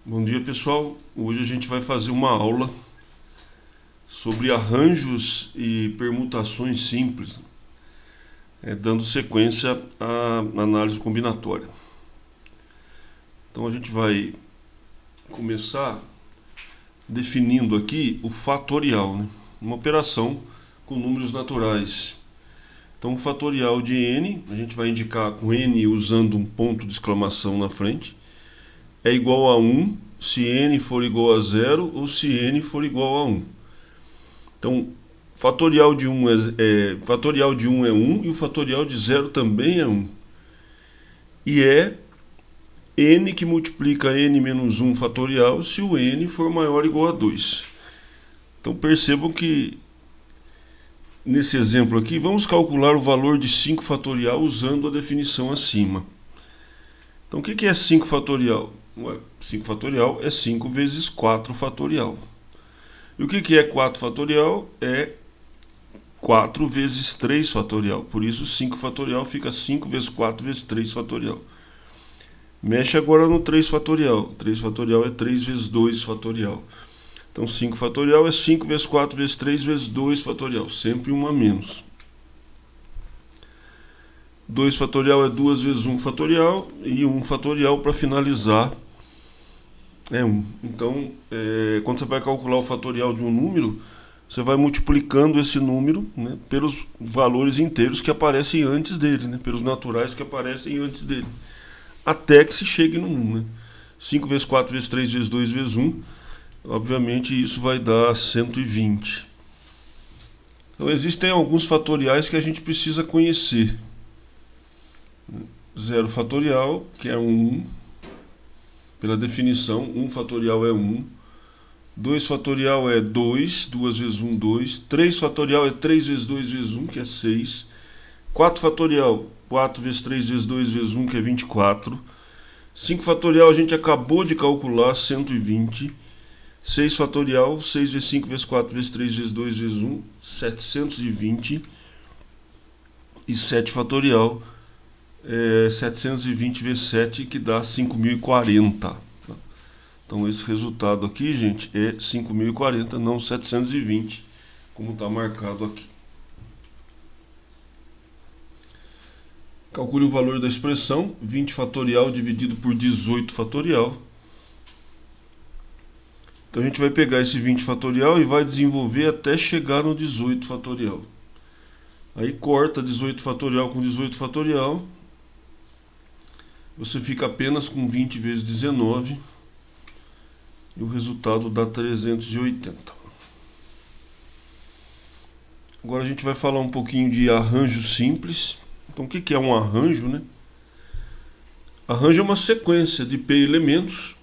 Bom dia, pessoal. Hoje a gente vai fazer uma aula sobre arranjos e permutações simples, dando sequência à análise combinatória. Então a gente vai começar definindo aqui o fatorial, né? Uma operação com números naturais. Então o fatorial de n, a gente vai indicar com n usando um ponto de exclamação na frente, é igual a 1 se n for igual a 0 ou se n for igual a 1. Então, fatorial de 1 fatorial de 1 é 1 e o fatorial de 0 também é 1. E é n que multiplica n menos 1 fatorial se o n for maior ou igual a 2. Então percebam que nesse exemplo aqui vamos calcular o valor de 5 fatorial usando a definição acima. Então o que é 5 fatorial? 5 fatorial é 5 vezes 4 fatorial. E o que é 4 fatorial? É 4 vezes 3 fatorial. Por isso 5 fatorial fica 5 vezes 4 vezes 3 fatorial. Mexe agora no 3 fatorial. 3 fatorial é 3 vezes 2 fatorial. Então 5 fatorial é 5 vezes 4 vezes 3 vezes 2 fatorial. Sempre 1 a menos. 2 fatorial é 2 vezes 1 fatorial. E 1 fatorial para finalizar é 1. Então, quando você vai calcular o fatorial de um número, você vai multiplicando esse número, né, pelos valores inteiros que aparecem antes dele, né, pelos naturais que aparecem antes dele, até que se chegue no 1. Né? 5 vezes 4 vezes 3 vezes 2 vezes 1, obviamente isso vai dar 120. Então existem alguns fatoriais que a gente precisa conhecer. 0 fatorial, que é 1. Pela definição, 1 fatorial é 1. 2 fatorial é 2, 2 vezes 1, 2. 3 fatorial é 3 vezes 2 vezes 1, que é 6. 4 fatorial, 4 vezes 3 vezes 2 vezes 1, que é 24. 5 fatorial a gente acabou de calcular, 120. 6 fatorial, 6 vezes 5 vezes 4 vezes 3 vezes 2 vezes 1, 720. E 7 fatorial, 720 vezes 7, que dá 5.040. Então esse resultado aqui, gente, é 5.040, não 720, como está marcado aqui. Calcule o valor da expressão, 20 fatorial dividido por 18 fatorial. Então a gente vai pegar esse 20 fatorial e vai desenvolver até chegar no 18 fatorial. Aí corta 18 fatorial com 18 fatorial. Você fica apenas com 20 vezes 19 e o resultado dá 380. Agora a gente vai falar um pouquinho de arranjo simples. Então o que é um arranjo, né? Arranjo é uma sequência de p elementos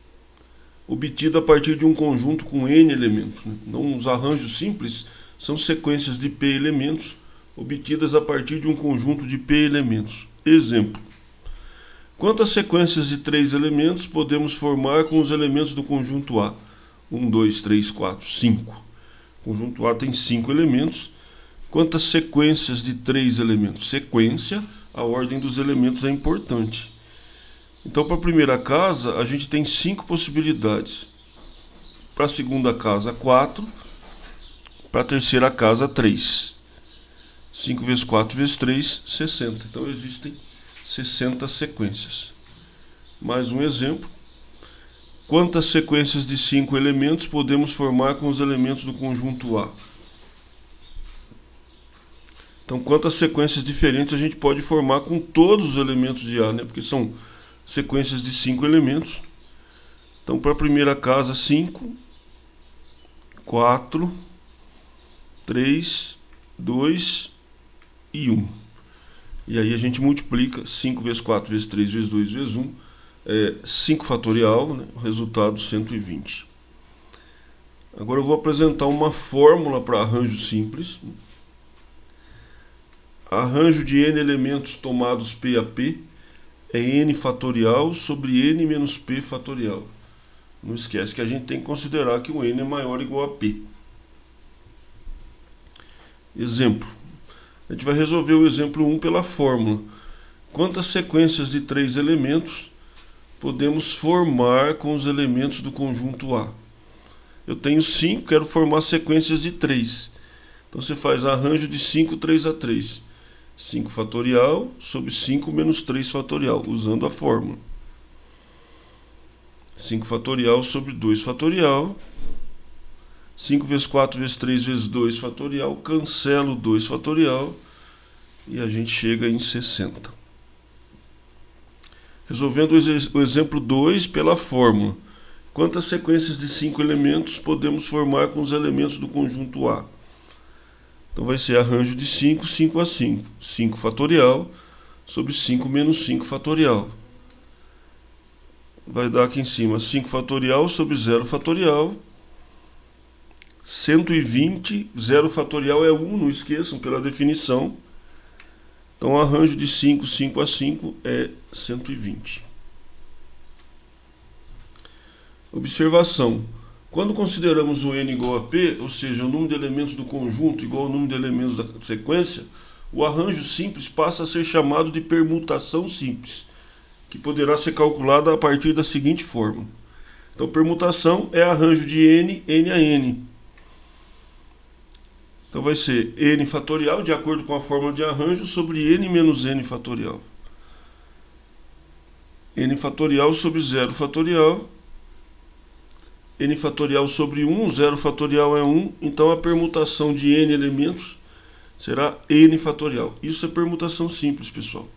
obtida a partir de um conjunto com n elementos. Né? Então os arranjos simples são sequências de p elementos obtidas a partir de um conjunto de p elementos. Exemplo. Quantas sequências de 3 elementos podemos formar com os elementos do conjunto A? 1, 2, 3, 4, 5. O conjunto A tem 5 elementos. Quantas sequências de 3 elementos? Sequência, a ordem dos elementos é importante. Então, para a primeira casa, a gente tem 5 possibilidades. Para a segunda casa, 4. Para a terceira casa, 3. 5 vezes 4 vezes 3, 60. Então, existem 60 sequências. Mais um exemplo. Quantas sequências de 5 elementos podemos formar com os elementos do conjunto A? Então, quantas sequências diferentes a gente pode formar com todos os elementos de A, né? Porque são sequências de 5 elementos. Então, para a primeira casa, 5, 4, 3, 2 e 1. E aí a gente multiplica 5 vezes 4 vezes 3 vezes 2 vezes 1, 5 fatorial, né? O resultado 120. Agora eu vou apresentar uma fórmula para arranjo simples. Arranjo de n elementos tomados P a P é n fatorial sobre n menos p fatorial. Não esquece que a gente tem que considerar que o n é maior ou igual a p. Exemplo. A gente vai resolver o exemplo 1 pela fórmula. Quantas sequências de 3 elementos podemos formar com os elementos do conjunto A. Eu tenho 5, quero formar sequências de 3. Então você faz arranjo de 5, 3 a 3. 5 fatorial sobre 5 menos 3 fatorial, usando a fórmula. 5 fatorial sobre 2 fatorial. 5 vezes 4 vezes 3 vezes 2 fatorial. Cancelo 2 fatorial. E a gente chega em 60. Resolvendo o exemplo 2 pela fórmula. Quantas sequências de 5 elementos podemos formar com os elementos do conjunto A? Então vai ser arranjo de 5, 5 a 5. 5 fatorial sobre 5 menos 5 fatorial. Vai dar aqui em cima 5 fatorial sobre 0 fatorial. 120, 0 fatorial é 1, não esqueçam, pela definição. Então arranjo de 5, 5 a 5 é 120. Observação. Quando consideramos o n igual a p, ou seja, o número de elementos do conjunto igual ao número de elementos da sequência, o arranjo simples passa a ser chamado de permutação simples, que poderá ser calculada a partir da seguinte forma. Então, permutação é arranjo de n, n a n. Então vai ser n fatorial, de acordo com a fórmula de arranjo, sobre n menos n fatorial. N fatorial sobre 0 fatorial. N fatorial sobre 1, 0 fatorial é 1, então a permutação de n elementos será n fatorial. Isso é permutação simples, pessoal.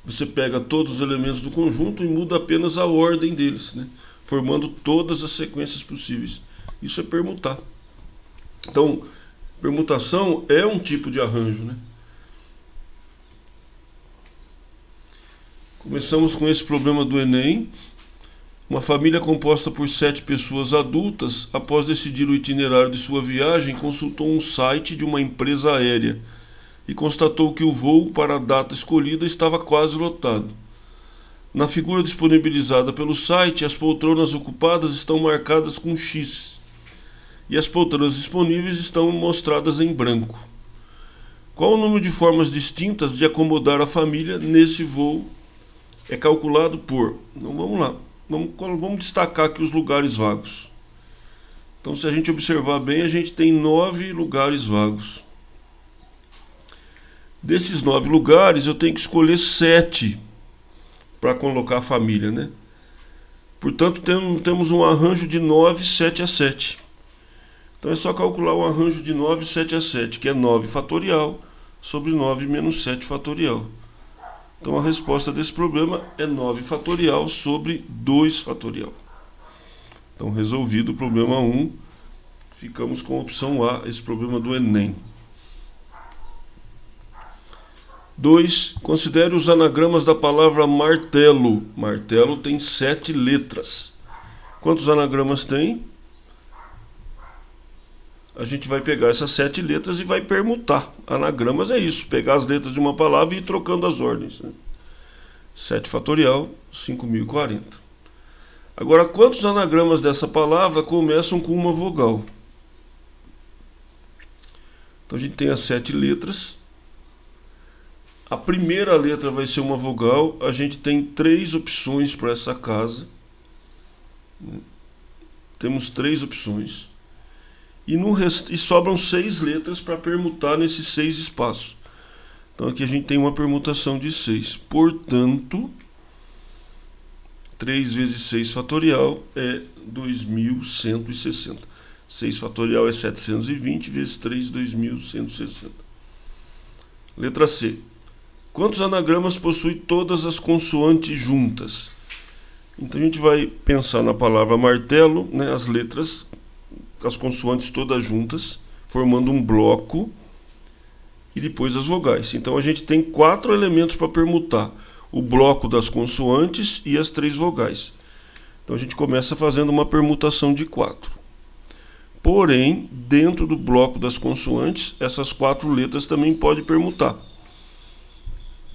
Você pega todos os elementos do conjunto e muda apenas a ordem deles, né? Formando todas as sequências possíveis. Isso é permutar. Então, permutação é um tipo de arranjo, né? Começamos com esse problema do Enem. Uma família composta por 7 pessoas adultas, após decidir o itinerário de sua viagem, consultou um site de uma empresa aérea e constatou que o voo para a data escolhida estava quase lotado. Na figura disponibilizada pelo site, as poltronas ocupadas estão marcadas com X e as poltronas disponíveis estão mostradas em branco. Qual o número de formas distintas de acomodar a família nesse voo? É calculado por... Então vamos lá. Vamos destacar aqui os lugares vagos. Então, se a gente observar bem, a gente tem 9 lugares vagos. Desses 9 lugares, eu tenho que escolher 7 para colocar a família, né? Portanto, temos um arranjo de 9, 7 a 7. Então, é só calcular o arranjo de 9, 7 a 7, que é 9 fatorial sobre 9 menos 7 fatorial. Então a resposta desse problema é 9 fatorial sobre 2 fatorial. Então resolvido o problema 1, ficamos com a opção A, esse problema do Enem. 2. Considere os anagramas da palavra martelo. Martelo tem 7 letras. Quantos anagramas tem? A gente vai pegar essas 7 letras e vai permutar. Anagramas é isso, pegar as letras de uma palavra e ir trocando as ordens, né? 7 fatorial, 5.040. Agora, quantos anagramas dessa palavra começam com uma vogal? Então a gente tem as 7 letras. A primeira letra vai ser uma vogal. A gente tem 3 opções para essa casa. Temos 3 opções. E sobram 6 letras para permutar nesses 6 espaços. Então aqui a gente tem uma permutação de 6. Portanto, 3 vezes 6 fatorial é 2.160. 6 fatorial é 720 vezes 3, 2.160. Letra C. Quantos anagramas possui todas as consoantes juntas? Então a gente vai pensar na palavra martelo, né, as letras, as consoantes todas juntas, formando um bloco, e depois as vogais. Então a gente tem 4 elementos para permutar: o bloco das consoantes e as 3 vogais. Então a gente começa fazendo uma permutação de 4. Porém, dentro do bloco das consoantes, essas 4 letras também podem permutar.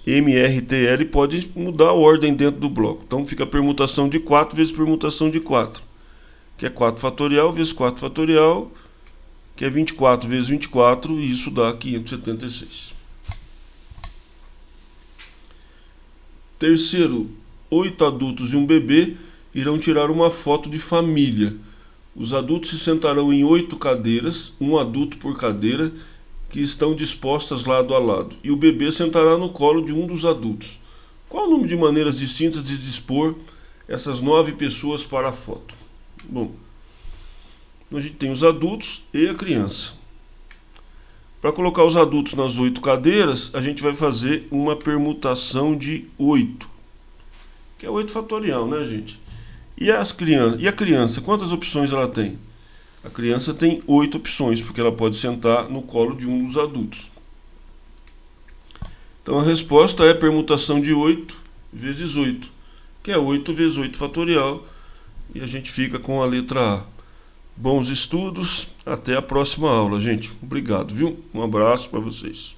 M, R, T, L pode mudar a ordem dentro do bloco. Então fica a permutação de 4 vezes permutação de 4. Que é 4 fatorial vezes 4 fatorial, que é 24 vezes 24, e isso dá 576. Terceiro, 8 adultos e um bebê irão tirar uma foto de família. Os adultos se sentarão em 8 cadeiras, um adulto por cadeira, que estão dispostas lado a lado, e o bebê sentará no colo de um dos adultos. Qual o número de maneiras distintas de dispor essas 9 pessoas para a foto? Bom, a gente tem os adultos e a criança. Para colocar os adultos nas 8 cadeiras, a gente vai fazer uma permutação de 8, que é 8 fatorial, né, gente? E a criança, quantas opções ela tem? A criança tem 8 opções, porque ela pode sentar no colo de um dos adultos. Então a resposta é permutação de 8 vezes 8, que é 8 vezes 8 fatorial, e a gente fica com a letra A. Bons estudos, até a próxima aula, gente. Obrigado, viu? Um abraço para vocês.